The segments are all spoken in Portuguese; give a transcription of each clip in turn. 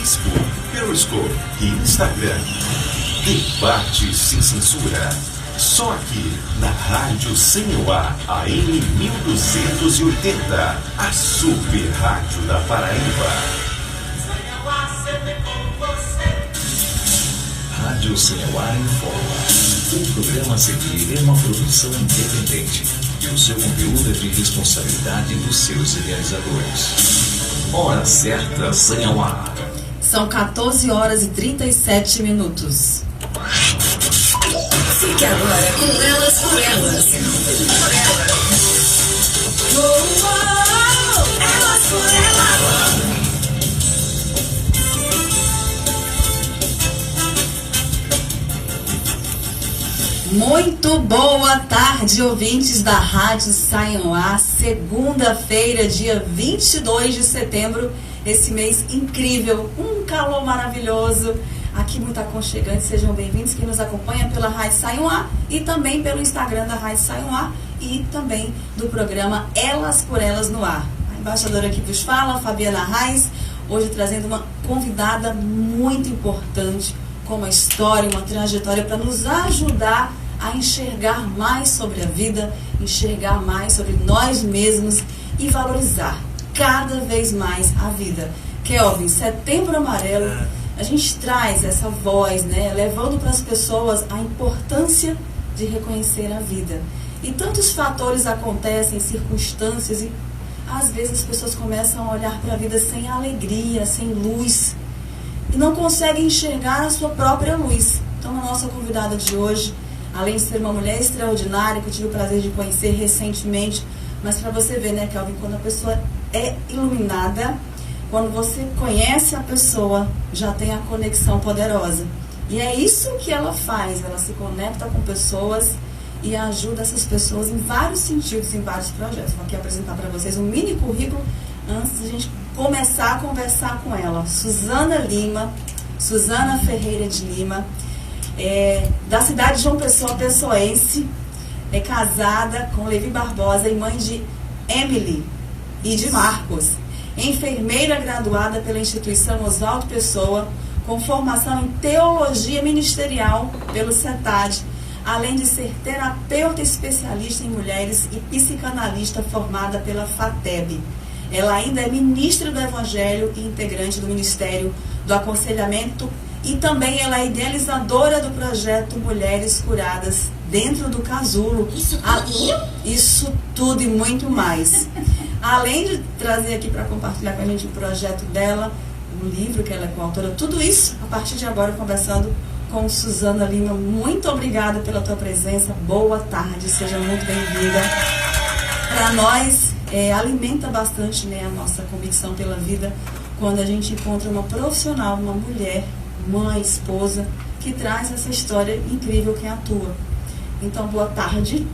Facebook, Periscope e Instagram. Debate sem censura. Só aqui na Rádio Sanhoá, AM 1280, a super rádio da Paraíba. Rádio Sanhoá informa. O programa a seguir é uma produção independente e o seu conteúdo é de responsabilidade dos seus realizadores. Hora certa, Sanhoá. São 14 horas e 37 minutos. Fique agora com Elas por Elas. Elas por Elas. Muito boa tarde, ouvintes da Rádio Sanhoá. Segunda-feira, dia 22 de setembro, esse mês incrível, um calor maravilhoso. Aqui muito aconchegante, sejam bem-vindos quem nos acompanha pela Rádio Sanhoá e também pelo Instagram da Rádio Sanhoá e também do programa Elas por Elas no Ar. A embaixadora que vos fala, Fabiana Reis, hoje trazendo uma convidada muito importante, com uma história, uma trajetória para nos ajudar a enxergar mais sobre a vida, enxergar mais sobre nós mesmos e valorizar cada vez mais a vida. Kelvin, Setembro Amarelo, a gente traz essa voz, né, levando para as pessoas a importância de reconhecer a vida. E tantos fatores acontecem, circunstâncias, e às vezes as pessoas começam a olhar para a vida sem alegria, sem luz, e não conseguem enxergar a sua própria luz. Então a nossa convidada de hoje, além de ser uma mulher extraordinária, que eu tive o prazer de conhecer recentemente, mas para você ver, né, Kelvin, quando a pessoa é iluminada, quando você conhece a pessoa, já tem a conexão poderosa. E é isso que ela faz, ela se conecta com pessoas e ajuda essas pessoas em vários sentidos, em vários projetos. Vou aqui apresentar para vocês um mini currículo antes de a gente começar a conversar com ela. Suzana Ferreira de Lima, da cidade de João Pessoa, pessoense, é casada com Levi Barbosa e mãe de Emily e de Marcos. Enfermeira graduada pela instituição Oswaldo Pessoa, com formação em teologia ministerial pelo CETAD, além de ser terapeuta especialista em mulheres e psicanalista formada pela FATEB. Ela ainda é ministra do Evangelho e integrante do Ministério do Aconselhamento e também ela é idealizadora do projeto Mulheres Curadas dentro do Casulo. Isso tudo e muito mais. Além de trazer aqui para compartilhar com a gente o projeto dela, um livro que ela é coautora, tudo isso a partir de agora conversando com Suzana Lima. Muito obrigada pela tua presença, boa tarde, seja muito bem-vinda. Para nós, alimenta bastante, né, a nossa convicção pela vida quando a gente encontra uma profissional, uma mulher, mãe, esposa, que traz essa história incrível que é a tua. Então, boa tarde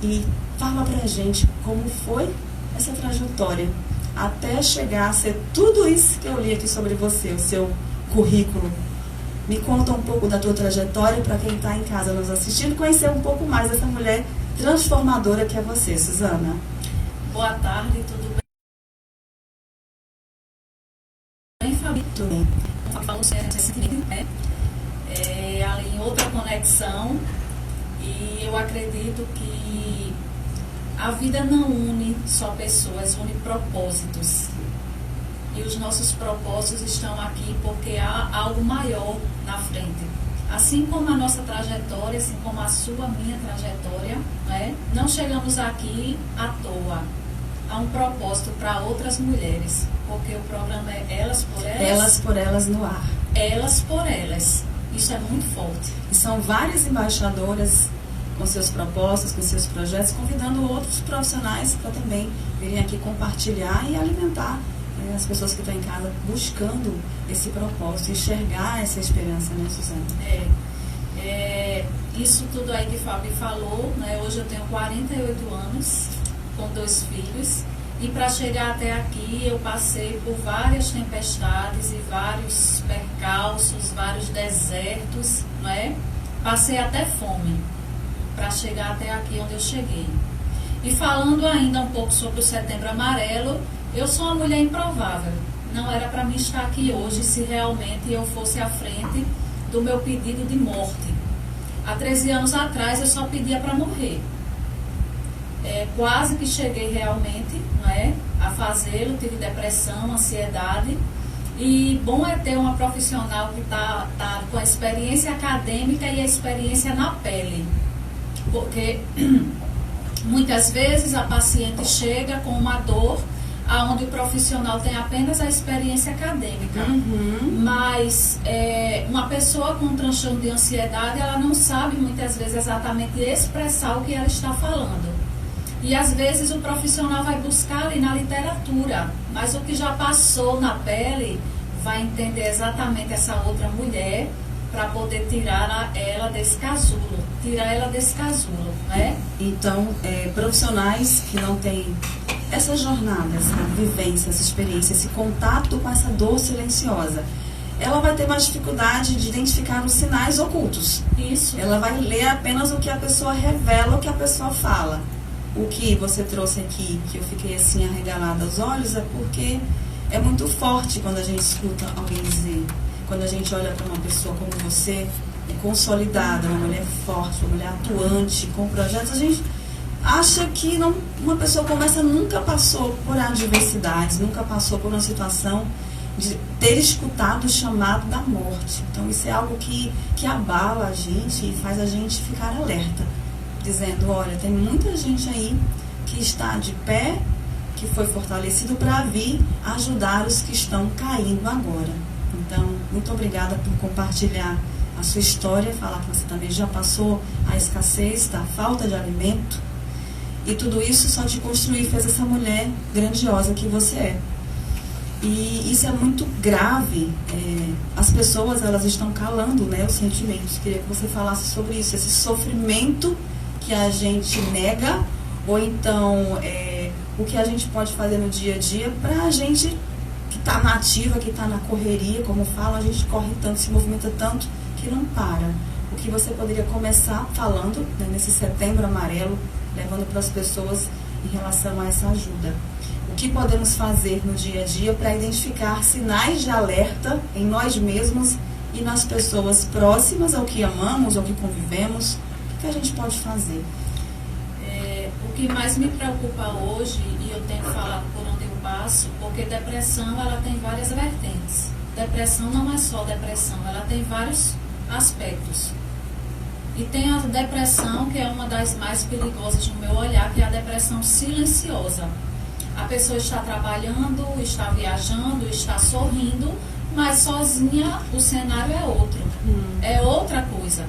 e fala pra gente como foi essa trajetória até chegar a ser tudo isso que eu li aqui sobre você, o seu currículo. Me conta um pouco da tua trajetória para quem está em casa nos assistindo, conhecer um pouco mais dessa mulher transformadora que é você, Suzana. Boa tarde, tudo bem, Fabi? Tudo bem. Falando sério, né? Ali em outra conexão, e eu acredito que a vida não une só pessoas, une propósitos. E os nossos propósitos estão aqui porque há algo maior na frente. Assim como a nossa trajetória, assim como a sua, minha trajetória, né? Não chegamos aqui à toa. Há um propósito para outras mulheres, porque o programa é Elas por Elas. Elas por Elas no Ar. Elas por Elas. Isso é muito forte. E são várias embaixadoras com seus propósitos, com seus projetos, convidando outros profissionais para também virem aqui compartilhar e alimentar as pessoas que estão em casa buscando esse propósito, enxergar essa esperança, né, Suzana? Isso tudo aí que o Fábio falou, né? Hoje eu tenho 48 anos, com 2 filhos, e para chegar até aqui eu passei por várias tempestades e vários percalços, vários desertos, não é? Passei até fome para chegar até aqui onde eu cheguei. E falando ainda um pouco sobre o Setembro Amarelo, eu sou uma mulher improvável, não era para mim estar aqui hoje se realmente eu fosse à frente do meu pedido de morte. Há 13 anos atrás eu só pedia para morrer. Quase que cheguei realmente, não é, a fazê-lo, tive depressão, ansiedade. E bom é ter uma profissional que tá com a experiência acadêmica e a experiência na pele. Porque muitas vezes a paciente chega com uma dor onde o profissional tem apenas a experiência acadêmica. Mas uma pessoa com um transtorno de ansiedade, ela não sabe muitas vezes exatamente expressar o que ela está falando. E às vezes o profissional vai buscar ali na literatura, mas o que já passou na pele vai entender exatamente essa outra mulher para poder tirar ela desse casulo, né? Então, profissionais que não têm essa jornada, essa vivência, essa experiência, esse contato com essa dor silenciosa, ela vai ter mais dificuldade de identificar os sinais ocultos. Isso. Ela vai ler apenas o que a pessoa revela, o que a pessoa fala. O que você trouxe aqui, que eu fiquei assim arregalada aos olhos, é porque é muito forte quando a gente escuta alguém dizer, quando a gente olha para uma pessoa como você, consolidada, uma mulher forte, uma mulher atuante, com projetos, a gente acha que uma pessoa como essa nunca passou por adversidades, nunca passou por uma situação de ter escutado o chamado da morte. Então isso é algo que abala a gente e faz a gente ficar alerta, dizendo, olha, tem muita gente aí que está de pé, que foi fortalecido para vir ajudar os que estão caindo agora. Então, muito obrigada por compartilhar a sua história, falar que você também já passou a escassez da falta de alimento, e tudo isso só te construiu e fez essa mulher grandiosa que você é. E isso é muito grave. As pessoas, elas estão calando, né, os sentimentos. Queria que você falasse sobre isso, esse sofrimento que a gente nega, ou então o que a gente pode fazer no dia a dia para a gente que está na ativa, que está na correria, como fala, a gente corre tanto, se movimenta tanto que não para. O que você poderia começar falando, né, nesse Setembro Amarelo, levando para as pessoas em relação a essa ajuda? O que podemos fazer no dia a dia para identificar sinais de alerta em nós mesmos e nas pessoas próximas ao que amamos, ao que convivemos? O que a gente pode fazer? O que mais me preocupa hoje, e eu tenho falado por onde eu passo, porque depressão, ela tem várias vertentes. Depressão não é só depressão, ela tem vários aspectos. E tem a depressão, que é uma das mais perigosas no meu olhar, que é a depressão silenciosa. A pessoa está trabalhando, está viajando, está sorrindo, mas sozinha o cenário é outro. É outra coisa.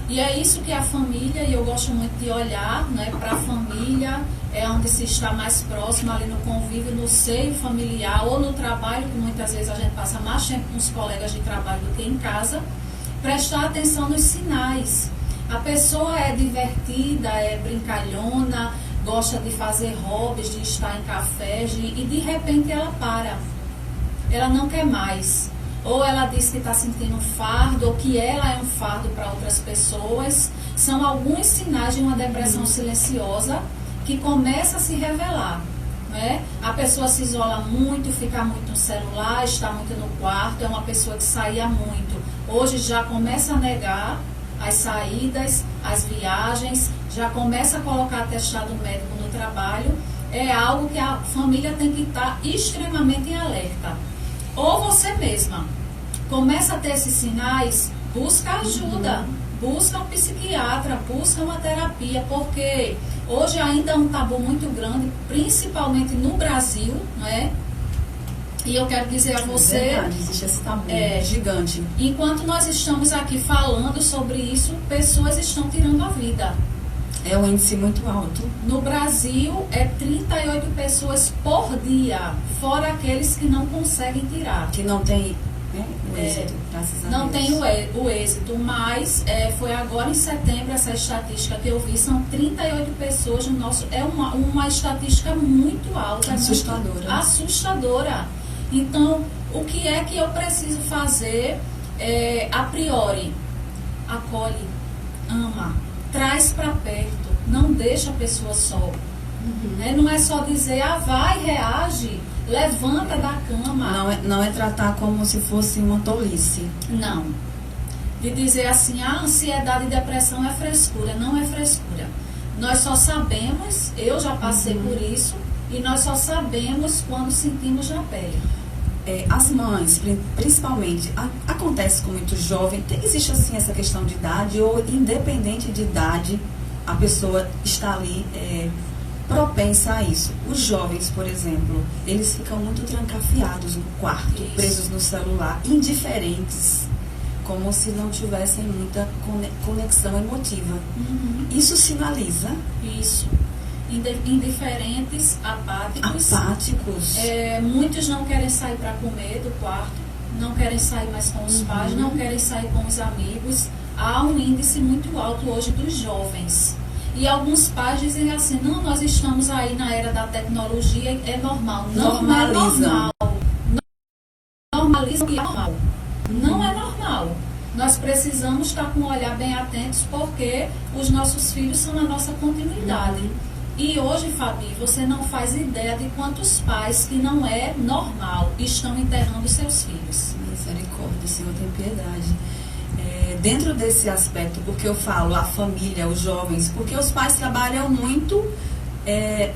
E é isso que a família, e eu gosto muito de olhar, né, para a família, é onde se está mais próximo, ali no convívio, no seio familiar ou no trabalho, que muitas vezes a gente passa mais tempo com os colegas de trabalho do que em casa, prestar atenção nos sinais. A pessoa é divertida, é brincalhona, gosta de fazer hobbies, de estar em cafés, e de repente ela para. Ela não quer mais. Ou ela diz que está sentindo um fardo, ou que ela é um fardo para outras pessoas. São alguns sinais de uma depressão silenciosa que começa a se revelar, né? A pessoa se isola muito, fica muito no celular, está muito no quarto, é uma pessoa que saía muito. Hoje já começa a negar as saídas, as viagens, já começa a colocar atestado médico no trabalho. É algo que a família tem que estar extremamente em alerta. Ou você mesma começa a ter esses sinais, busca ajuda, busca um psiquiatra, busca uma terapia, porque hoje ainda é um tabu muito grande, principalmente no Brasil, não é? E eu quero dizer a você... É verdade, existe esse tabu gigante. Enquanto nós estamos aqui falando sobre isso, pessoas estão tirando a vida. É um índice muito alto. No Brasil, 38 pessoas por dia, fora aqueles que não conseguem tirar. Que não tem, né, o êxito, graças a Deus. Não tem o êxito, mas foi agora em setembro, essa estatística que eu vi, são 38 pessoas no nosso... É uma estatística muito alta. Assustadora. Muito assustadora. Então, o que é que eu preciso fazer a priori? Acolhe, ama, traz para perto, não deixa a pessoa só. Né? Não é só dizer, vai, reage, levanta da cama. Não é tratar como se fosse uma tolice. Não. De dizer assim, a ansiedade e depressão é frescura. Não é frescura. Nós só sabemos, eu já passei por isso, e nós só sabemos quando sentimos na pele. As mães, principalmente, acontece com muito jovem, existe assim essa questão de idade, ou independente de idade, a pessoa está ali propensa a isso. Os jovens, por exemplo, eles ficam muito trancafiados no quarto, Isso. presos no celular, indiferentes, como se não tivessem muita conexão emotiva. Isso sinaliza Isso. Indiferentes, apáticos. Muitos não querem sair para comer do quarto, não querem sair mais com os pais, não querem sair com os amigos. Há um índice muito alto hoje dos jovens. E alguns pais dizem assim, não, nós estamos aí na era da tecnologia, é normal. Não é normal. Normaliza o que é normal. Não é normal. Nós precisamos estar com o olhar bem atentos, porque os nossos filhos são a nossa continuidade. E hoje, Fabi, você não faz ideia de quantos pais que não é normal estão enterrando seus filhos. Misericórdia, Senhor, tem piedade. Dentro desse aspecto, porque eu falo a família, os jovens, porque os pais trabalham muito,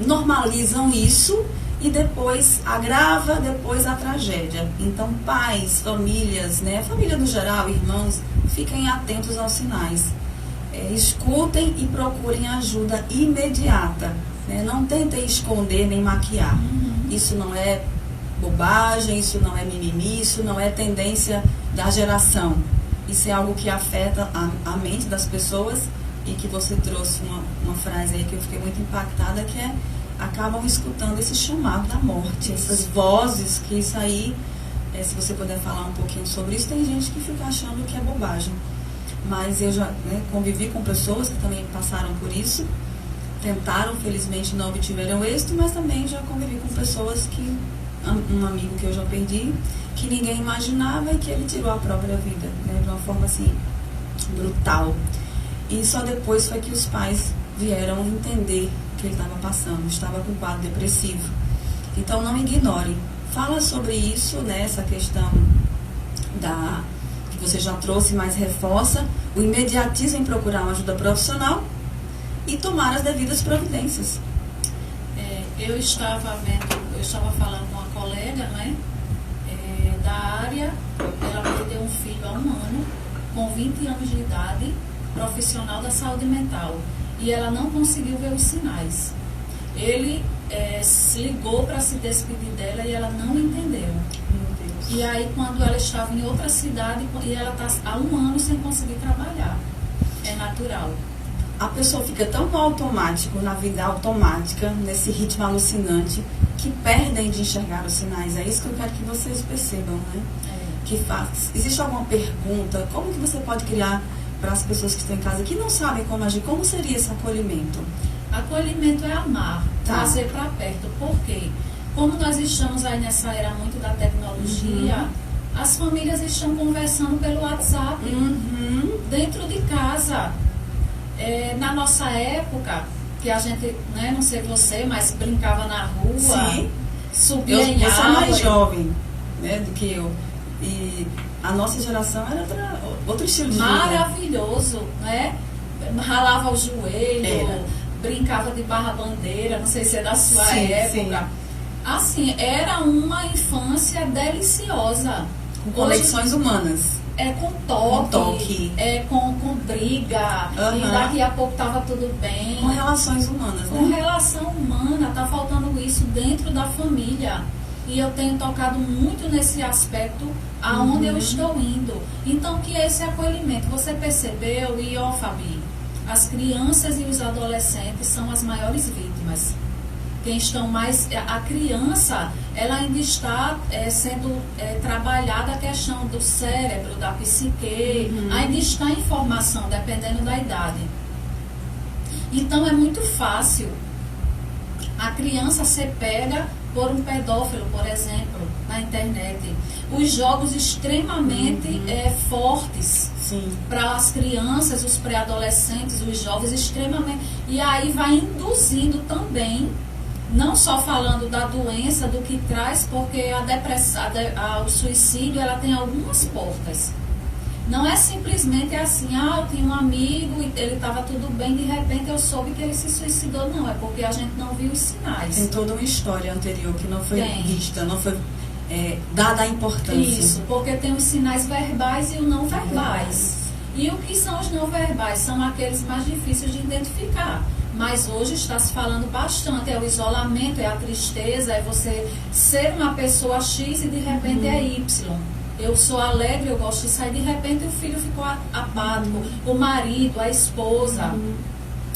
normalizam isso e depois agrava, depois a tragédia. Então, pais, famílias, família no geral, irmãos, fiquem atentos aos sinais. Escutem e procurem ajuda imediata. Não tentem esconder nem maquiar. Isso não é bobagem, isso não é mimimi, isso não é tendência da geração. Isso é algo que afeta a mente das pessoas, e que você trouxe uma frase aí que eu fiquei muito impactada, que acabam escutando esse chamado da morte, essas vozes, que isso aí, se você puder falar um pouquinho sobre isso, tem gente que fica achando que é bobagem. Mas eu já convivi com pessoas que também passaram por isso, tentaram, felizmente não obtiveram êxito, mas também já convivi com pessoas que, um amigo que eu já perdi, que ninguém imaginava, e que ele tirou a própria vida, de uma forma assim, brutal. E só depois foi que os pais vieram entender que ele estava passando, estava com quadro depressivo. Então não ignore, fala sobre isso, essa questão que você já trouxe, mas reforça o imediatismo em procurar uma ajuda profissional e tomar as devidas providências. Eu estava falando com uma colega, da área. Ela perdeu um filho há 1 ano, com 20 anos de idade, profissional da saúde mental, e ela não conseguiu ver os sinais. Ele se ligou para se despedir dela e ela não entendeu. E aí, quando ela estava em outra cidade, e ela está há 1 ano sem conseguir trabalhar, é natural. A pessoa fica tão no automático, na vida automática, nesse ritmo alucinante, que perdem de enxergar os sinais. É isso que eu quero que vocês percebam, Existe alguma pergunta? Como que você pode criar para as pessoas que estão em casa, que não sabem como agir? Como seria esse acolhimento? Acolhimento é amar, trazer para perto. Por quê? Como nós estamos aí nessa era muito da tecnologia, as famílias estão conversando pelo WhatsApp, dentro de casa. Na nossa época, que a gente, não sei você, mas brincava na rua, subia em árvore. Eu sou mais jovem, do que eu. E a nossa geração era outro estilo de vida. Maravilhoso, Ralava o joelho, brincava de barra-bandeira, não sei se é da sua época. Sim. Assim, era uma infância deliciosa. Com conexões humanas. Com toque. Com briga. E daqui a pouco tava tudo bem. Com relações humanas, Com relação humana, tá faltando isso dentro da família. E eu tenho tocado muito nesse aspecto aonde eu estou indo. Então, que é esse acolhimento? Você percebeu? E, Fabi, as crianças e os adolescentes são as maiores vítimas. Quem estão mais... A criança, ela ainda está sendo trabalhada a questão do cérebro, da psique, ainda está em formação, dependendo da idade. Então, é muito fácil a criança ser pega por um pedófilo, por exemplo, na internet. Os jogos extremamente fortes para as crianças, os pré-adolescentes, os jovens, extremamente... E aí vai induzindo também não só falando da doença, do que traz, porque a depressão, o suicídio, ela tem algumas portas. Não é simplesmente assim, eu tinha um amigo e ele estava tudo bem, de repente eu soube que ele se suicidou. Não, é porque a gente não viu os sinais. Tem toda uma história anterior que não foi vista, não foi dada a importância. Isso, porque tem os sinais verbais e os não verbais. E o que são os não verbais? São aqueles mais difíceis de identificar. Mas hoje está se falando bastante, é o isolamento, é a tristeza, é você ser uma pessoa X e de repente é Y. Eu sou alegre, eu gosto de sair, de repente o filho ficou apático, o marido, a esposa.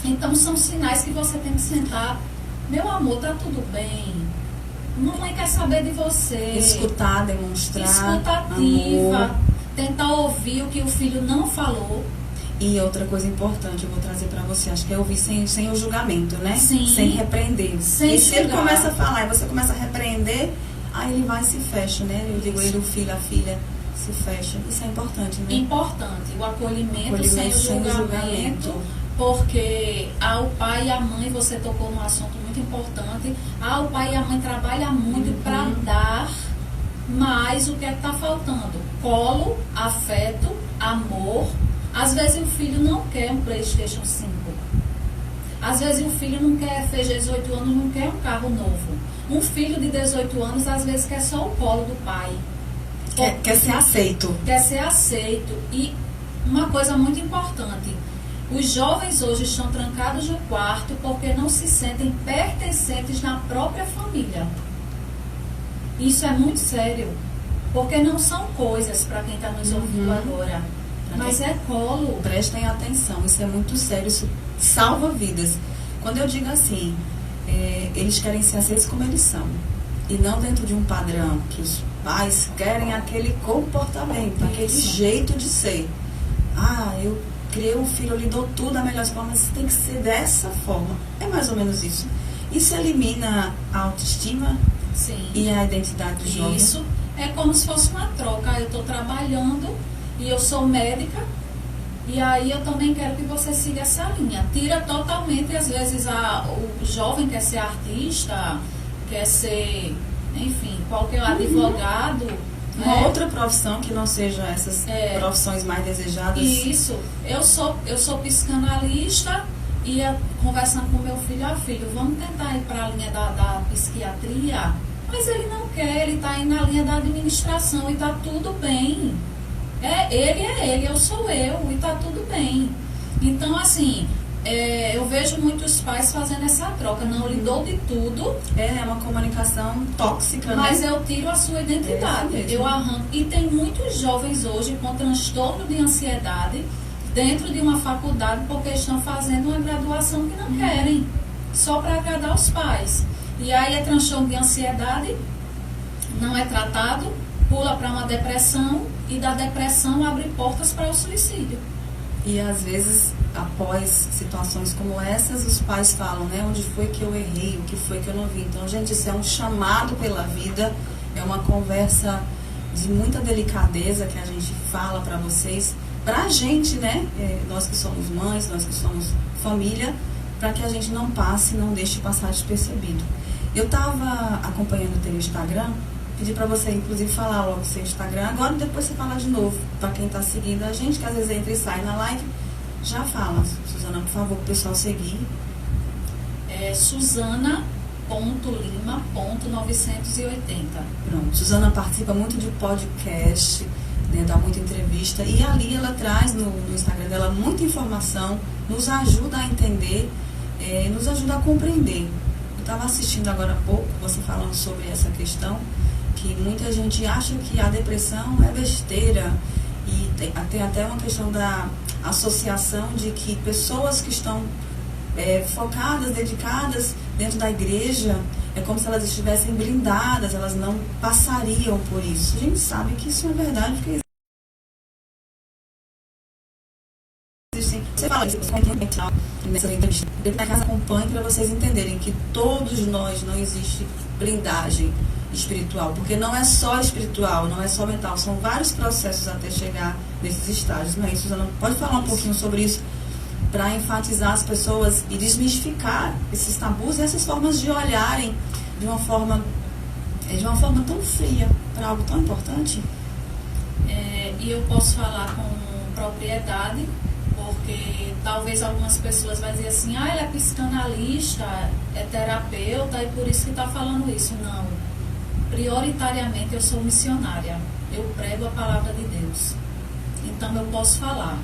Então são sinais que você tem que sentar. Meu amor, tá tudo bem. Mamãe quer saber de você. Escutar, demonstrar escutativa, amor. tentar ouvir o que o filho não falou. E outra coisa importante, eu vou trazer para você, acho que é ouvir sem o julgamento, né? Sim. Sem repreender. Sem e se ele julgar. começa a falar e você começa a repreender, aí ele vai e se fecha, né? Eu digo, ele, o filho, a filha, se fecha. Isso é importante, né? Importante, o acolhimento sem o julgamento. Porque o pai e a mãe, você tocou num assunto muito importante, o pai e a mãe trabalham muito para dar, mas o que é que está faltando? Colo, afeto, amor. Às vezes o filho não quer um PlayStation 5. Às vezes o filho não quer, fez 18 anos, não quer um carro novo. Um filho de 18 anos, às vezes, quer só o colo do pai. Quer ser aceito. Quer ser aceito. E uma coisa muito importante, os jovens hoje estão trancados no quarto porque não se sentem pertencentes na própria família. Isso é muito sério, porque não são coisas para quem está nos ouvindo agora, mas é colo. Prestem atenção, isso é muito sério, isso salva vidas. Quando eu digo assim, eles querem ser aceitos como eles são, e não dentro de um padrão, que os pais querem aquele comportamento, aquele jeito de ser. Eu criei um filho, eu lhe dou tudo da melhor forma, mas tem que ser dessa forma. É mais ou menos isso. Isso elimina a autoestima. Sim. E a identidade do jovem. Isso é como se fosse uma troca. Eu estou trabalhando e eu sou médica, e aí eu também quero que você siga essa linha. Tira totalmente, às vezes, o jovem quer ser artista, quer ser, enfim, qualquer advogado. Uma outra profissão que não seja essas profissões mais desejadas. Isso. Eu sou psicanalista, ia conversando com meu filho, filho, vamos tentar ir para a linha da psiquiatria. Mas ele não quer, ele está indo na linha da administração e está tudo bem. Ele, eu sou eu e está tudo bem. Então, assim, eu vejo muitos pais fazendo essa troca. Não lhe dou de tudo. É uma comunicação tóxica, mas né? eu tiro a sua identidade. Eu arranco. E tem muitos jovens hoje com transtorno de ansiedade dentro de uma faculdade porque estão fazendo uma graduação que não querem, só para agradar os pais. E aí é transtorno de ansiedade, não é tratado, pula para uma depressão e da depressão abre portas para o suicídio. E às vezes, após situações como essas, os pais falam, né? Onde foi que eu errei, o que foi que eu não vi. Então, gente, isso é um chamado pela vida, é uma conversa de muita delicadeza que a gente fala para vocês, para a gente, né? Nós que somos mães, nós que somos família, para que a gente não passe, não deixe passar despercebido. Eu estava acompanhando o teu Instagram, pedi para você, inclusive, falar logo o seu Instagram. Agora, depois você fala de novo, para quem está seguindo a gente, que às vezes entra e sai na live, já fala. Suzana, por favor, para o pessoal seguir. Suzana.lima.980. Pronto. Suzana participa muito de podcast, né, dá muita entrevista, e ali ela traz no Instagram dela muita informação, nos ajuda a entender, nos ajuda a compreender. Eu estava assistindo agora há pouco, você falando sobre essa questão, que muita gente acha que a depressão é besteira, e tem até uma questão da associação de que pessoas que estão focadas, dedicadas dentro da igreja, é como se elas estivessem blindadas, elas não passariam por isso. A gente sabe que isso é verdade, porque você fala isso nessa entrevista. Depois da casa acompanhe para vocês entenderem que todos nós não existe blindagem espiritual, porque não é só espiritual, não é só mental, são vários processos até chegar nesses estágios. Não é isso, Suzana? Pode falar um pouquinho sobre isso, para enfatizar as pessoas e desmistificar esses tabus e essas formas de olharem de uma forma tão fria para algo tão importante. E eu posso falar com propriedade, porque talvez algumas pessoas vão dizer assim, ela é psicanalista, é terapeuta e por isso que está falando isso. Não, prioritariamente eu sou missionária, eu prego a palavra de Deus, então eu posso falar.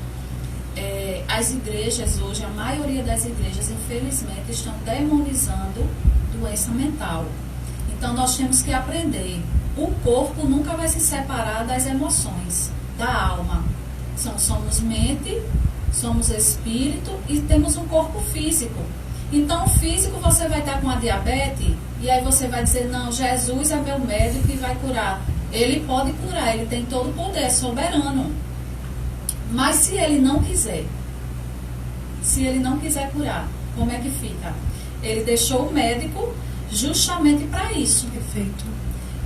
As igrejas hoje, a maioria das igrejas, infelizmente, estão demonizando doença mental. Então nós temos que aprender, o corpo nunca vai se separar das emoções, da alma. Somos mente, somos espírito e temos um corpo físico. Então o físico você vai estar com a diabetes e aí você vai dizer, não, Jesus é meu médico e vai curar. Ele pode curar, ele tem todo o poder, é soberano. Mas se ele não quiser curar, como é que fica? Ele deixou o médico justamente para isso. Perfeito.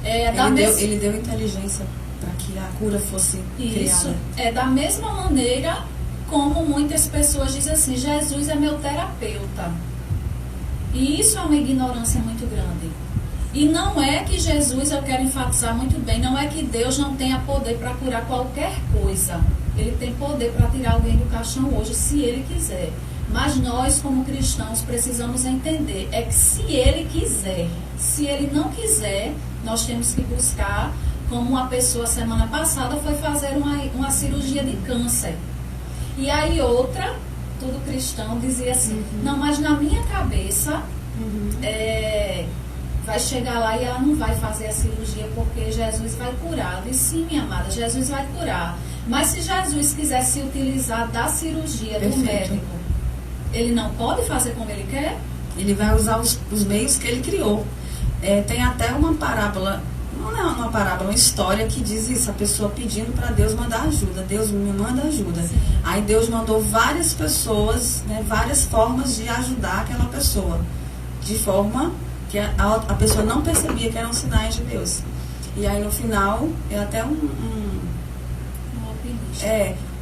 Ele deu inteligência para que a cura fosse criada. É da mesma maneira como muitas pessoas dizem assim, Jesus é meu terapeuta. E isso é uma ignorância muito grande. E não é que Jesus, eu quero enfatizar muito bem, não é que Deus não tenha poder para curar qualquer coisa. Ele tem poder para tirar alguém do caixão hoje, se ele quiser. Mas nós, como cristãos, precisamos entender, é que se ele quiser, se ele não quiser, nós temos que buscar, como uma pessoa semana passada foi fazer uma cirurgia de câncer. E aí outra, todo cristão, dizia assim, não, mas na minha cabeça, vai chegar lá e ela não vai fazer a cirurgia porque Jesus vai curar. E sim, minha amada, Jesus vai curar. Mas se Jesus quiser se utilizar da cirurgia do médico, ele não pode fazer como ele quer? Ele vai usar os meios que ele criou. Tem até uma parábola, não é uma parábola, uma história que diz isso, a pessoa pedindo para Deus mandar ajuda. Deus me manda ajuda. Sim. Aí Deus mandou várias pessoas, várias formas de ajudar aquela pessoa, de forma que a pessoa não percebia que eram sinais de Deus. E aí no final, é até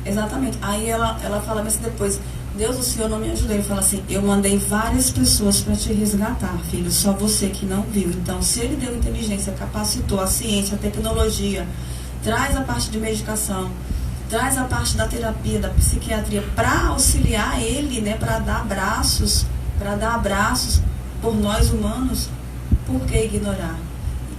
exatamente. Aí ela fala assim depois, Deus, o Senhor não me ajudou. Ele fala assim, eu mandei várias pessoas para te resgatar, filho, só você que não viu. Então, se ele deu inteligência, capacitou a ciência, a tecnologia, traz a parte de medicação, traz a parte da terapia, da psiquiatria, para auxiliar ele, para dar abraços por nós humanos, por que ignorar?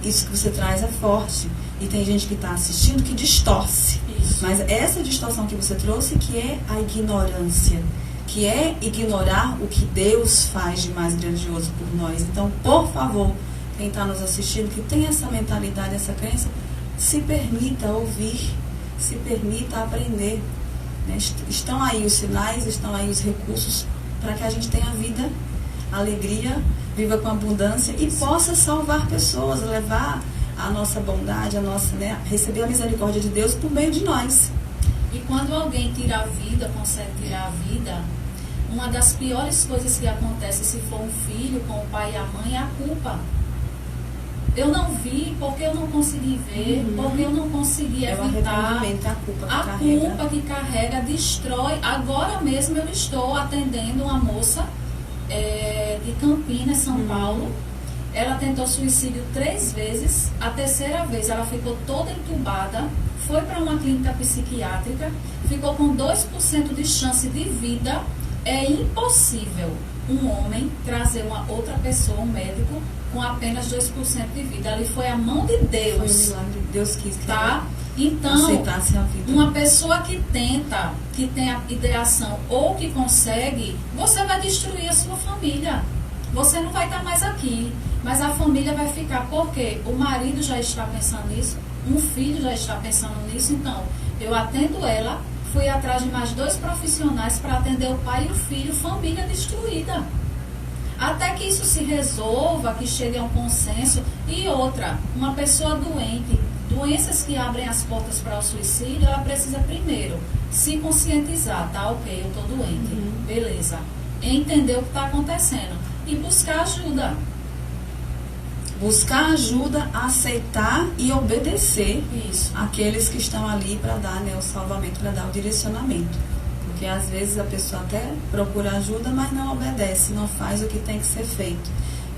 Isso que você traz é forte. E tem gente que está assistindo que distorce. Isso. Mas essa distorção que você trouxe, que é a ignorância, que é ignorar o que Deus faz de mais grandioso por nós. Então, por favor, quem está nos assistindo, que tem essa mentalidade, essa crença, se permita ouvir, se permita aprender. Estão aí os sinais, estão aí os recursos para que a gente tenha vida, alegria, viva com abundância e possa salvar pessoas, levar a nossa bondade, receber a misericórdia de Deus por meio de nós. E quando alguém tira a vida, consegue tirar a vida, uma das piores coisas que acontece se for um filho com o pai e a mãe é a culpa. Eu não vi porque eu não consegui ver, porque eu não consegui evitar. A culpa que carrega destrói. Agora mesmo eu estou atendendo uma moça de Campinas, São Paulo. Ela tentou suicídio 3 vezes. A 3ª vez ela ficou toda entubada, foi para uma clínica psiquiátrica, ficou com 2% de chance de vida. É impossível um homem trazer uma outra pessoa, um médico, com apenas 2% de vida. Ali foi a mão de Deus. Foi um milagre. Deus quis que Então, aceitasse a vida. Uma pessoa que tenta, que tem a ideação ou que consegue, você vai destruir a sua família. Você não vai estar mais aqui, mas a família vai ficar, porque o marido já está pensando nisso, um filho já está pensando nisso. Então, eu atendo ela, fui atrás de mais 2 profissionais para atender o pai e o filho, família destruída. Até que isso se resolva, que chegue a um consenso. E outra, uma pessoa doente, doenças que abrem as portas para o suicídio, ela precisa primeiro se conscientizar, tá? Ok, eu estou doente, beleza. Entender o que está acontecendo e buscar ajuda. Buscar ajuda, aceitar e obedecer Isso. aqueles que estão ali para dar o salvamento, para dar o direcionamento. Porque às vezes a pessoa até procura ajuda, mas não obedece, não faz o que tem que ser feito.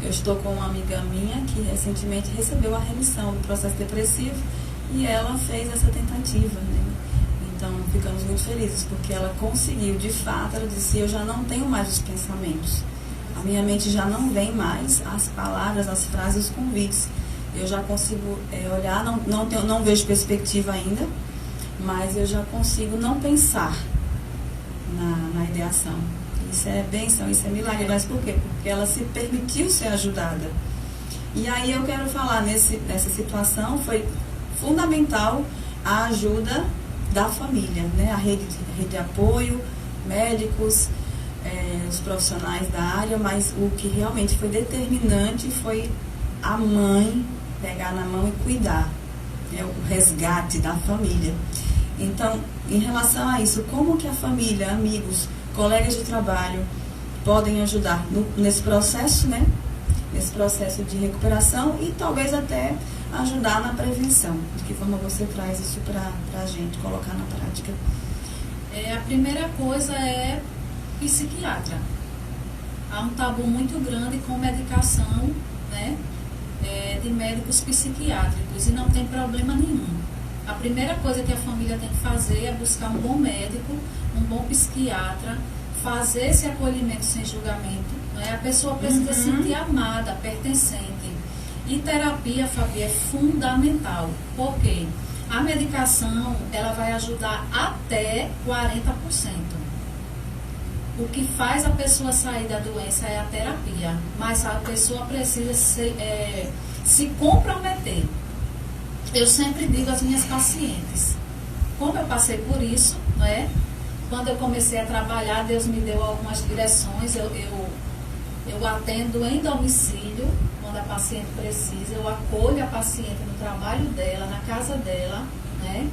Eu estou com uma amiga minha que recentemente recebeu a remissão do processo depressivo e ela fez essa tentativa, né? Então, ficamos muito felizes, porque ela conseguiu, de fato, ela disse, eu já não tenho mais os pensamentos. A minha mente já não vem mais as palavras, as frases, os convites. Eu já consigo olhar, não vejo perspectiva ainda, mas eu já consigo não pensar na ideação. Isso é bênção, isso é milagre. Mas por quê? Porque ela se permitiu ser ajudada. E aí eu quero falar, nessa situação, foi fundamental a ajuda da família, né? A rede de apoio, médicos, os profissionais da área, mas o que realmente foi determinante foi a mãe pegar na mão e cuidar, né? O resgate da família. Então, em relação a isso, como que a família, amigos, colegas de trabalho podem ajudar nesse processo, né? Nesse processo de recuperação e talvez até ajudar na prevenção. De que forma você traz isso para a gente colocar na prática? A primeira coisa é psiquiatra. Há um tabu muito grande com medicação, né, de médicos psiquiátricos e não tem problema nenhum. A primeira coisa que a família tem que fazer é buscar um bom médico, um bom psiquiatra, fazer esse acolhimento sem julgamento, né? A pessoa precisa se sentir amada, pertencente. E terapia, Fabi, é fundamental. Por quê? A medicação, ela vai ajudar até 40%. O que faz a pessoa sair da doença é a terapia, mas a pessoa precisa se comprometer. Eu sempre digo às minhas pacientes, como eu passei por isso, né? Quando eu comecei a trabalhar, Deus me deu algumas direções, eu atendo em domicílio, quando a paciente precisa, eu acolho a paciente no trabalho dela, na casa dela, né?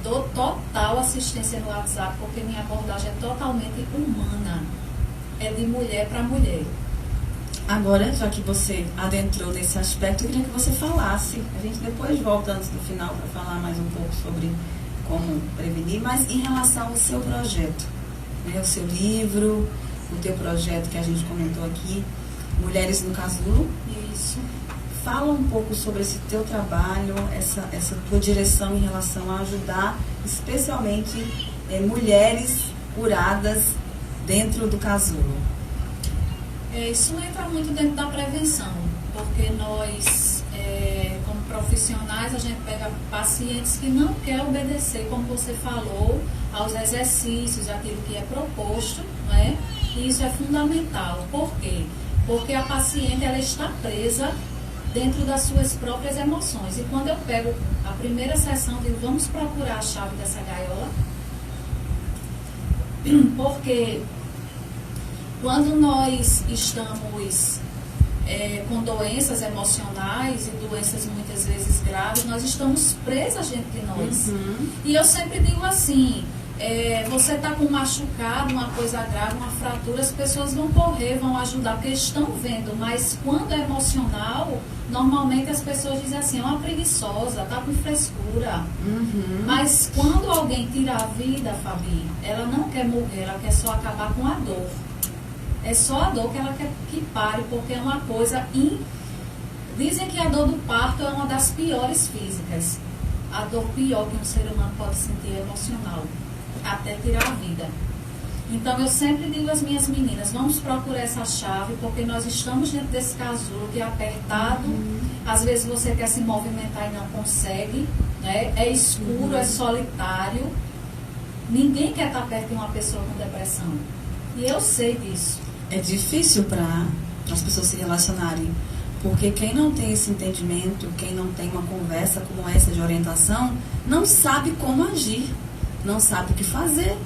Dou total assistência no WhatsApp, porque minha abordagem é totalmente humana, é de mulher para mulher. Agora, já que você adentrou nesse aspecto, eu queria que você falasse, a gente depois volta antes do final para falar mais um pouco sobre como prevenir, mas em relação ao seu projeto, né? O seu livro, o teu projeto que a gente comentou aqui, Mulheres no Casulo. Isso. Fala um pouco sobre esse teu trabalho, essa tua direção em relação a ajudar, especialmente mulheres curadas dentro do casulo. Isso entra muito dentro da prevenção, porque nós, como profissionais, a gente pega pacientes que não querem obedecer, como você falou, aos exercícios, aquilo que é proposto, né? E isso é fundamental. Por quê? Porque a paciente, ela está presa dentro das suas próprias emoções. E quando eu pego a primeira sessão, digo, vamos procurar a chave dessa gaiola. Porque quando nós estamos com doenças emocionais e doenças muitas vezes graves, nós estamos presas dentro de nós. E eu sempre digo assim, você está com um machucado, uma coisa grave, uma fratura, as pessoas vão correr, vão ajudar, porque estão vendo, mas quando é emocional, normalmente as pessoas dizem assim, é uma preguiçosa, está com frescura. Mas quando alguém tira a vida, Fabi, ela não quer morrer, ela quer só acabar com a dor. É só a dor que ela quer que pare, porque é uma coisa... Dizem que a dor do parto é uma das piores físicas. A dor pior que um ser humano pode sentir é emocional, até tirar a vida. Então eu sempre digo às minhas meninas, vamos procurar essa chave, porque nós estamos dentro desse casulo que é apertado, às vezes você quer se movimentar e não consegue, né? É escuro, é solitário, ninguém quer estar perto de uma pessoa com depressão, e eu sei disso. É difícil para as pessoas se relacionarem, porque quem não tem esse entendimento, quem não tem uma conversa como essa de orientação, não sabe como agir, não sabe o que fazer.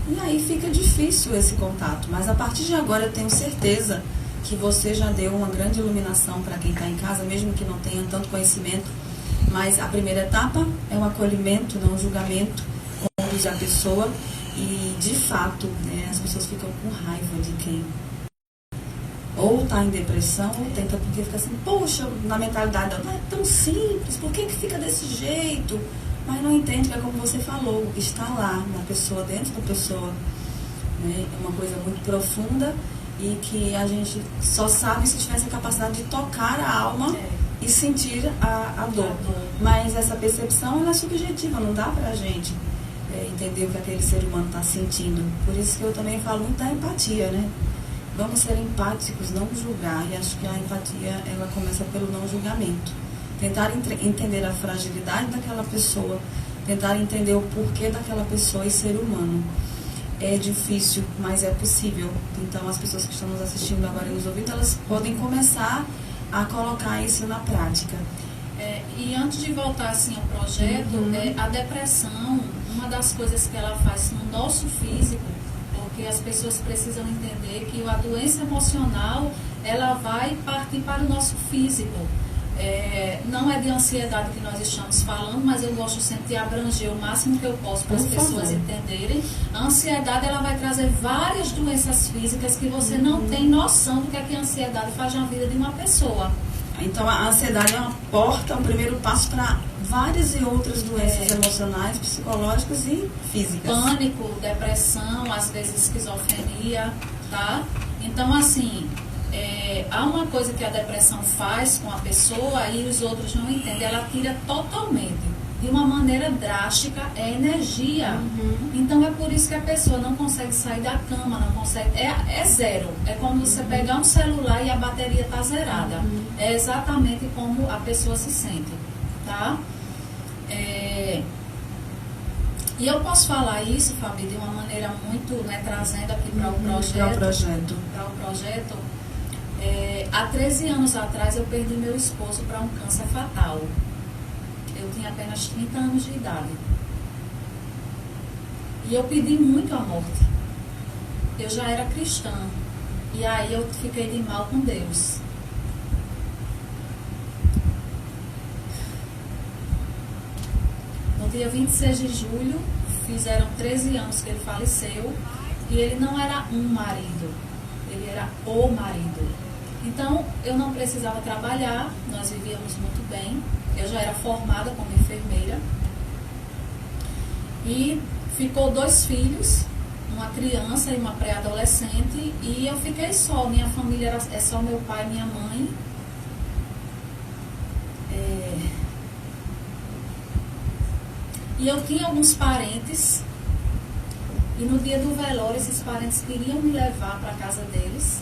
E aí fica difícil esse contato. Mas a partir de agora eu tenho certeza que você já deu uma grande iluminação para quem está em casa, mesmo que não tenha tanto conhecimento. Mas a primeira etapa é um acolhimento, não um julgamento, conduzir a pessoa. E de fato, né, as pessoas ficam com raiva de quem ou está em depressão, ou tenta, porque fica assim, poxa, na mentalidade, não é tão simples, por que fica desse jeito? Mas não entende que é como você falou, algo que está lá na pessoa, dentro da pessoa, né? É uma coisa muito profunda e que a gente só sabe se tivesse a capacidade de tocar a alma e sentir a dor. Mas essa percepção, ela é subjetiva, não dá pra gente entender o que aquele ser humano está sentindo. Por isso que eu também falo muito da empatia, né? Vamos ser empáticos, não julgar. E acho que a empatia, ela começa pelo não julgamento. Tentar entender a fragilidade daquela pessoa, tentar entender o porquê daquela pessoa e ser humano. É difícil, mas é possível. Então, as pessoas que estão nos assistindo agora e nos ouvindo, elas podem começar a colocar isso na prática. E antes de voltar assim ao projeto, a depressão, uma das coisas que ela faz no nosso físico, porque as pessoas precisam entender que a doença emocional, ela vai partir para o nosso físico. Não é de ansiedade que nós estamos falando, mas eu gosto sempre de abranger o máximo que eu posso para as pessoas entenderem. A ansiedade, ela vai trazer várias doenças físicas que você não tem noção do que a ansiedade faz na vida de uma pessoa. Então, a ansiedade é uma porta, um primeiro passo para várias e outras doenças emocionais, psicológicas e físicas. Pânico, depressão, às vezes esquizofrenia, tá? Então, assim, há uma coisa que a depressão faz com a pessoa e os outros não entendem. Ela tira totalmente, de uma maneira drástica, energia. Então, é por isso que a pessoa não consegue sair da cama, não consegue... É zero. É como você pegar um celular e a bateria está zerada. É exatamente como a pessoa se sente, tá? E eu posso falar isso, Fabi, de uma maneira muito, né, trazendo aqui para o projeto. Para o projeto. Há 13 anos atrás eu perdi meu esposo para um câncer fatal. Eu tinha apenas 30 anos de idade. E eu pedi muito a morte. Eu já era cristã. E aí eu fiquei de mal com Deus. No dia 26 de julho, fizeram 13 anos que ele faleceu. E ele não era um marido. Ele era o marido. Então, eu não precisava trabalhar. Nós vivíamos muito bem. Eu já era formada como enfermeira. E ficou 2 filhos, uma criança e uma pré-adolescente. E eu fiquei só. Minha família é só meu pai e minha mãe. E eu tinha alguns parentes. E no dia do velório, esses parentes queriam me levar para a casa deles.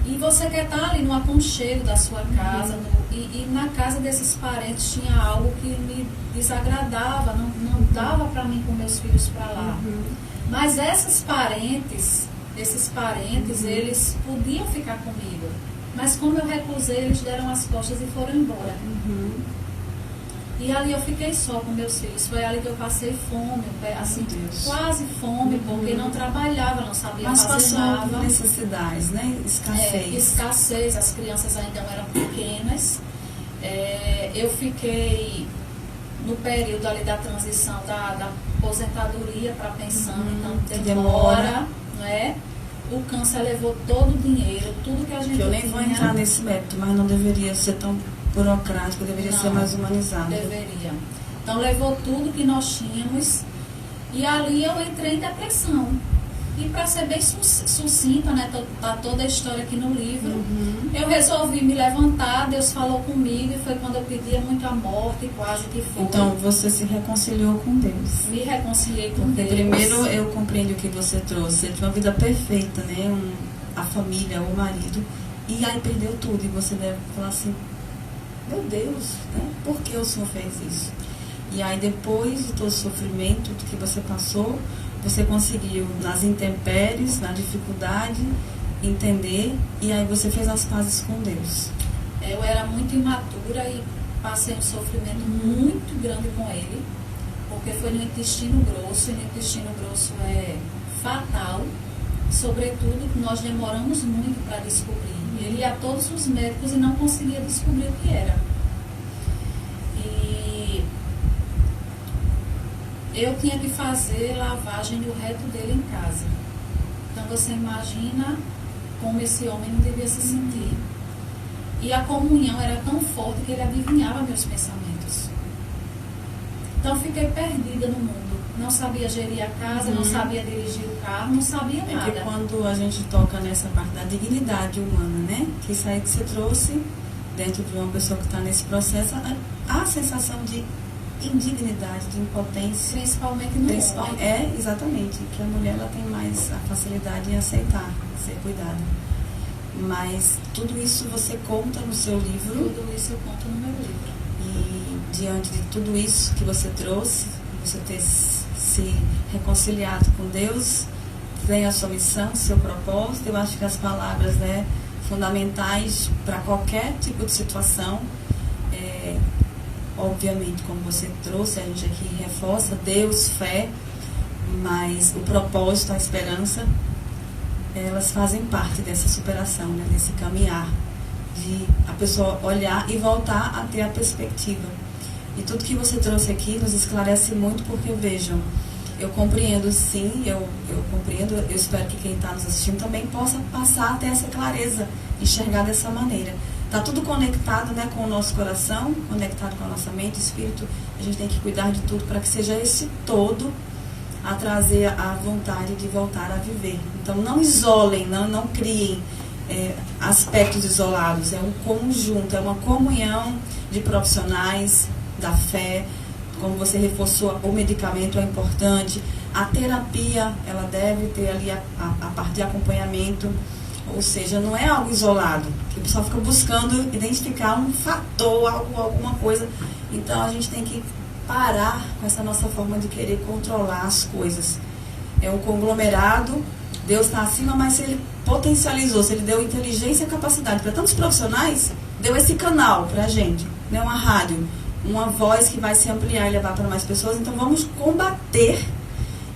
E você quer estar ali no aconchego da sua casa, e na casa desses parentes tinha algo que me desagradava, não dava para mim com meus filhos para lá. Mas esses parentes, eles podiam ficar comigo. Mas como eu recusei, eles deram as costas e foram embora. E ali eu fiquei só com meus filhos. Foi ali que eu passei fome, assim, quase fome, porque não trabalhava, não sabia fazer nada. Mas passou por necessidades, né? Escassez. Escassez, as crianças ainda eram pequenas. Eu fiquei no período ali da transição da aposentadoria para a pensão, então demora, não é? O câncer levou todo o dinheiro, tudo que a gente eu nem vou entrar nesse mérito, mas não deveria ser tão burocrático, deveria ser mais humanizado. Deveria. Então levou tudo que nós tínhamos e ali eu entrei em depressão. E para ser bem sucinta, né, tá toda a história aqui no livro, eu resolvi me levantar, Deus falou comigo e foi quando eu pedia muito a morte, quase que foi. Então você se reconciliou com Deus. Me reconciliei com Porque Deus. Primeiro eu compreendo o que você trouxe, você tinha uma vida perfeita, né, a família, o marido, e aí perdeu tudo, e você deve falar assim, meu Deus, né? Por que o Senhor fez isso? E aí depois de todo o sofrimento que você passou, você conseguiu, nas intempéries, na dificuldade, entender, e aí você fez as pazes com Deus. Eu era muito imatura e passei um sofrimento muito grande com ele, porque foi no intestino grosso, e no intestino grosso é fatal, sobretudo nós demoramos muito para descobrir. Ele ia a todos os médicos e não conseguia descobrir o que era. E eu tinha que fazer lavagem do reto dele em casa. Então você imagina como esse homem não devia se sentir. E a comunhão era tão forte que ele adivinhava meus pensamentos. Então fiquei perdida no mundo. Não sabia gerir a casa, não sabia dirigir o carro, não sabia É nada. que quando a gente toca nessa parte da dignidade humana, né? Que isso aí que você trouxe dentro de uma pessoa que está nesse processo, a sensação de indignidade, de impotência. Principalmente no homem. É, exatamente. Que a mulher ela tem mais a facilidade em aceitar ser cuidada. Mas tudo isso você conta no seu livro. Tudo isso eu conto no meu livro. E diante de tudo isso que você trouxe, você ter se reconciliado com Deus, tem a sua missão, seu propósito. Eu acho que as palavras, né, fundamentais para qualquer tipo de situação, obviamente, como você trouxe, a gente aqui reforça Deus, fé, mas o propósito, a esperança, elas fazem parte dessa superação, né, desse caminhar, de a pessoa olhar e voltar a ter a perspectiva. E tudo que você trouxe aqui nos esclarece muito, porque, vejam, eu compreendo sim, eu compreendo, eu espero que quem está nos assistindo também possa passar a ter essa clareza, enxergar dessa maneira. Está tudo conectado, né, com o nosso coração, conectado com a nossa mente, espírito. A gente tem que cuidar de tudo para que seja esse todo a trazer a vontade de voltar a viver. Então não isolem, não criem aspectos isolados. É um conjunto, é uma comunhão de profissionais da fé. Como você reforçou, o medicamento é importante. A terapia, ela deve ter ali a parte de acompanhamento. Ou seja, não é algo isolado, que o pessoal fica buscando identificar um fator, alguma coisa. Então a gente tem que parar com essa nossa forma de querer controlar as coisas. É um conglomerado, Deus está acima, mas se Ele potencializou, se Ele deu inteligência e capacidade para tantos profissionais, deu esse canal para a gente, né? Uma rádio, uma voz que vai se ampliar e levar para mais pessoas. Então vamos combater,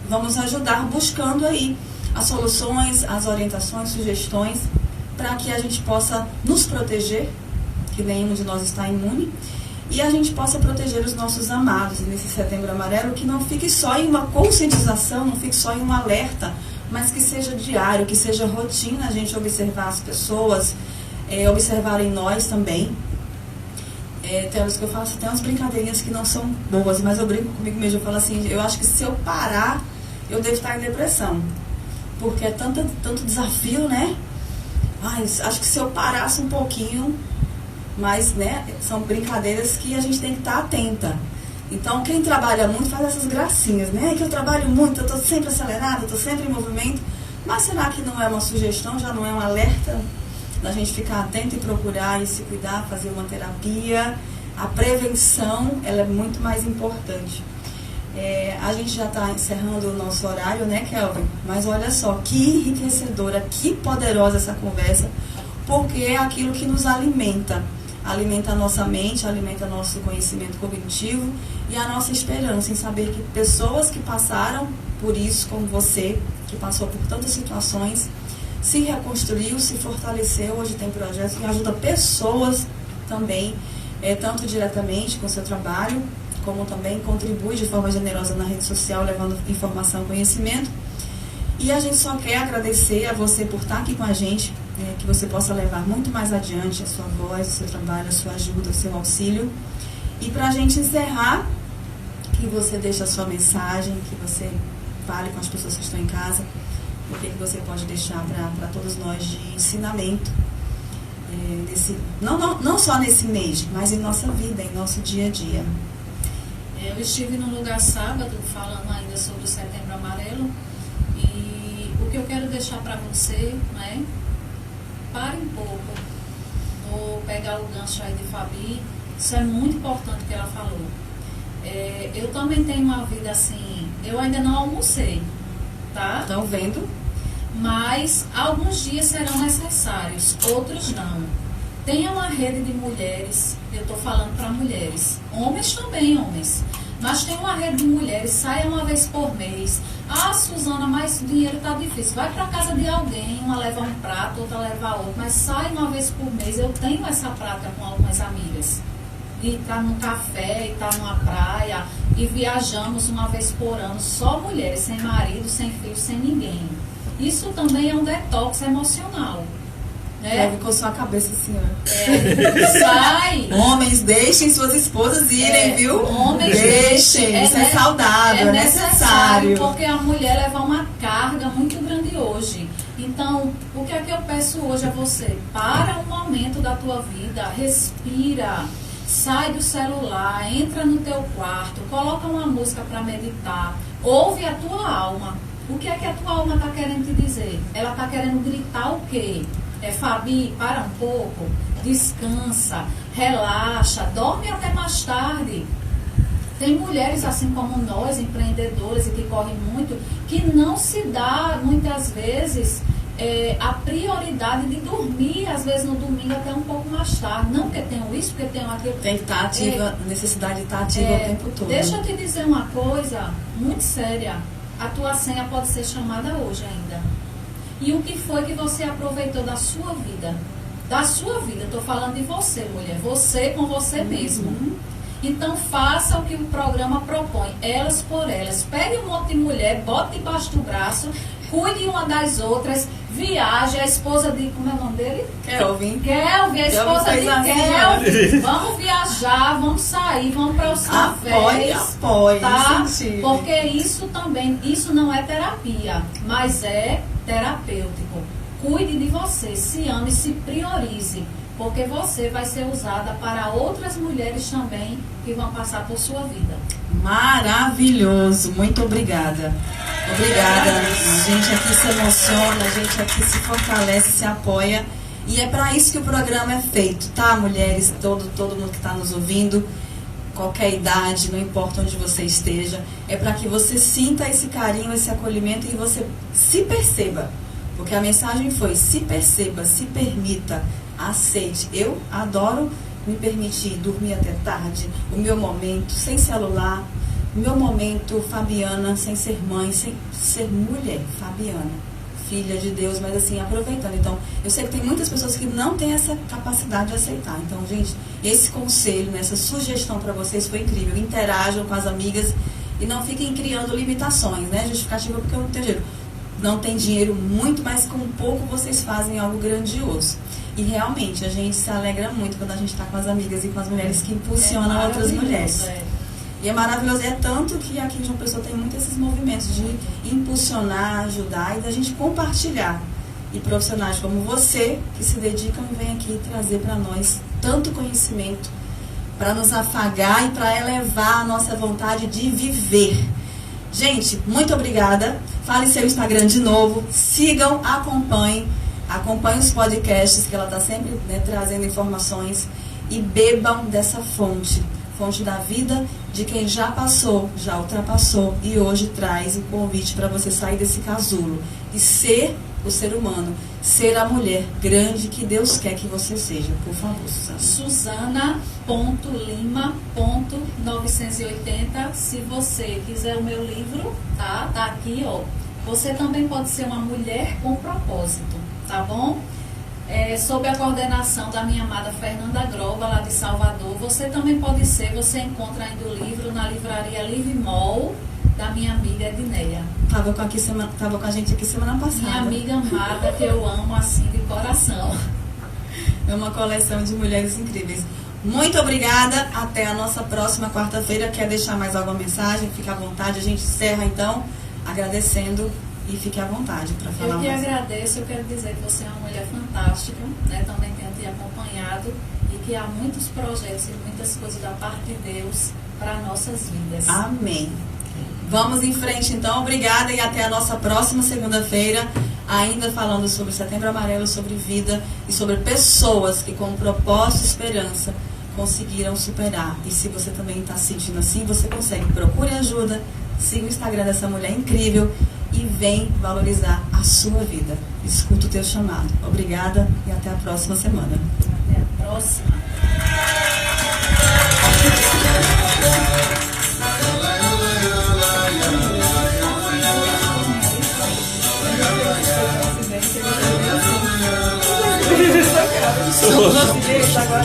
vamos ajudar buscando aí as soluções, as orientações, sugestões, para que a gente possa nos proteger, que nenhum de nós está imune, e a gente possa proteger os nossos amados nesse Setembro Amarelo, que não fique só em uma conscientização, não fique só em um alerta, mas que seja diário, que seja rotina a gente observar as pessoas, observar em nós também. Tem horas que eu faço até umas brincadeirinhas que não são boas, mas eu brinco comigo mesmo, eu falo assim, eu acho que se eu parar, eu devo estar em depressão. Porque é tanto desafio, né? Acho que se eu parasse um pouquinho, mas, né, são brincadeiras que a gente tem que estar atenta. Então, quem trabalha muito faz essas gracinhas, né? Que eu trabalho muito, eu estou sempre acelerada, eu estou sempre em movimento. Mas será que não é uma sugestão, já não é um alerta da gente ficar atento e procurar e se cuidar, fazer uma terapia? A prevenção, ela é muito mais importante. A gente já está encerrando o nosso horário, né, Kelvin? Mas olha só, que enriquecedora, que poderosa essa conversa, porque é aquilo que nos alimenta. Alimenta a nossa mente, alimenta nosso conhecimento cognitivo e a nossa esperança em saber que pessoas que passaram por isso, como você, que passou por tantas situações, se reconstruiu, se fortaleceu. Hoje tem projetos que ajudam pessoas também, tanto diretamente com o seu trabalho, como também contribui de forma generosa na rede social, levando informação e conhecimento. E a gente só quer agradecer a você por estar aqui com a gente, que você possa levar muito mais adiante a sua voz, o seu trabalho, a sua ajuda, o seu auxílio. E para a gente encerrar, que você deixe a sua mensagem, que você fale com as pessoas que estão em casa, o que você pode deixar para todos nós de ensinamento, não só nesse mês, mas em nossa vida, em nosso dia a dia. Eu estive num lugar sábado falando ainda sobre o Setembro Amarelo, e o que eu quero deixar para você, né? Pare um pouco. Vou pegar o gancho aí de Fabi. Isso é muito importante que ela falou. Eu também tenho uma vida assim, eu ainda não almocei, tá? Estão vendo? Mas alguns dias serão necessários, outros não. Tenha uma rede de mulheres, eu estou falando para mulheres, homens também, homens, mas tem uma rede de mulheres, saia uma vez por mês. Suzana, mas o dinheiro está difícil. Vai para casa de alguém, uma leva um prato, outra leva outro, mas sai uma vez por mês. Eu tenho essa prática com algumas amigas, de estar num café, estar numa praia, e viajamos uma vez por ano, só mulheres, sem marido, sem filho, sem ninguém. Isso também é um detox emocional. Deve coçar a cabeça, senhora. Sai! Homens, deixem suas esposas irem, viu? Homens, deixem. Isso é saudável, é necessário. Porque a mulher leva uma carga muito grande hoje. Então, o que é que eu peço hoje a você? Para um momento da tua vida, respira, sai do celular, entra no teu quarto, coloca uma música para meditar, ouve a tua alma. O que é que a tua alma está querendo te dizer? Ela está querendo gritar o quê? Fabi, para um pouco, descansa, relaxa, dorme até mais tarde. Tem mulheres assim como nós, empreendedoras e que correm muito, que não se dá muitas vezes a prioridade de dormir, às vezes no domingo até um pouco mais tarde. Não porque tenham isso, porque tenham aquilo. Tem que estar ativa, necessidade de estar ativa o tempo todo. Deixa eu te dizer uma coisa muito séria. A tua senha pode ser chamada hoje ainda. E o que foi que você aproveitou da sua vida? Da sua vida, estou falando de você, mulher. Você com você mesmo. Então faça o que o programa propõe, elas por elas. Pegue um monte de mulher, bote debaixo do braço, cuide uma das outras, viaje. A esposa de, como é o nome dele? Kelvin, a esposa de Kelvin. Vamos viajar, vamos sair, vamos para os cafés. Apoie, tá? incentivo. Porque isso também, isso não é terapia, mas é terapêutico. Cuide de você, se ame, se priorize. Porque você vai ser usada para outras mulheres também que vão passar por sua vida. Maravilhoso, muito obrigada. Obrigada. A gente aqui se emociona, a gente aqui se fortalece, se apoia. E é para isso que o programa é feito, tá, mulheres? Todo mundo que está nos ouvindo, qualquer idade, não importa onde você esteja. É para que você sinta esse carinho, esse acolhimento e você se perceba. Porque a mensagem foi: se perceba, se permita, aceite. Eu adoro me permitir dormir até tarde, o meu momento sem celular, o meu momento Fabiana, sem ser mãe, sem ser mulher, Fabiana, filha de Deus, mas assim, aproveitando. Então, eu sei que tem muitas pessoas que não têm essa capacidade de aceitar. Então, gente, esse conselho, essa sugestão para vocês foi incrível. Interajam com as amigas e não fiquem criando limitações, né? Justificativa porque eu não tenho dinheiro. Não tem dinheiro muito, mas com pouco vocês fazem algo grandioso. E realmente, a gente se alegra muito quando a gente está com as amigas e com as mulheres que impulsionam outras mulheres. E é maravilhoso. É tanto que aqui em João Pessoa tem muito esses movimentos de impulsionar, ajudar e da gente compartilhar. E profissionais como você, que se dedicam e vêm aqui trazer para nós tanto conhecimento para nos afagar e para elevar a nossa vontade de viver. Gente, muito obrigada. Fale seu Instagram de novo. Sigam, acompanhem os podcasts, que ela está sempre, né, trazendo informações. E bebam dessa fonte da vida de quem já passou, já ultrapassou e hoje traz o convite para você sair desse casulo e ser o ser humano, ser a mulher grande que Deus quer que você seja. Por favor, Suzana. Suzana.lima.980. Se você quiser o meu livro, tá aqui, ó. Você também pode ser uma mulher com propósito, tá bom? Sob a coordenação da minha amada Fernanda Groba, lá de Salvador. Você também pode ser, você encontra ainda o livro na livraria Livre Mall, da minha amiga Edneia. Tava com a gente aqui semana passada. Minha amiga amada, que eu amo assim de coração. É uma coleção de mulheres incríveis. Muito obrigada. Até a nossa próxima quarta-feira. Quer deixar mais alguma mensagem? Fique à vontade. A gente encerra então agradecendo e fique à vontade para falar mais. Eu que agradeço. Eu quero dizer que você é uma mulher fantástica, né? Também tenho te acompanhado e que há muitos projetos e muitas coisas da parte de Deus para nossas vidas. Amém. Vamos em frente então. Obrigada e até a nossa próxima segunda-feira, ainda falando sobre Setembro Amarelo, sobre vida e sobre pessoas que com propósito e esperança conseguiram superar. E se você também está se sentindo assim, você consegue. Procure ajuda, siga o Instagram dessa mulher incrível e vem valorizar a sua vida. Escuta o teu chamado. Obrigada e até a próxima semana. Até a próxima. Agora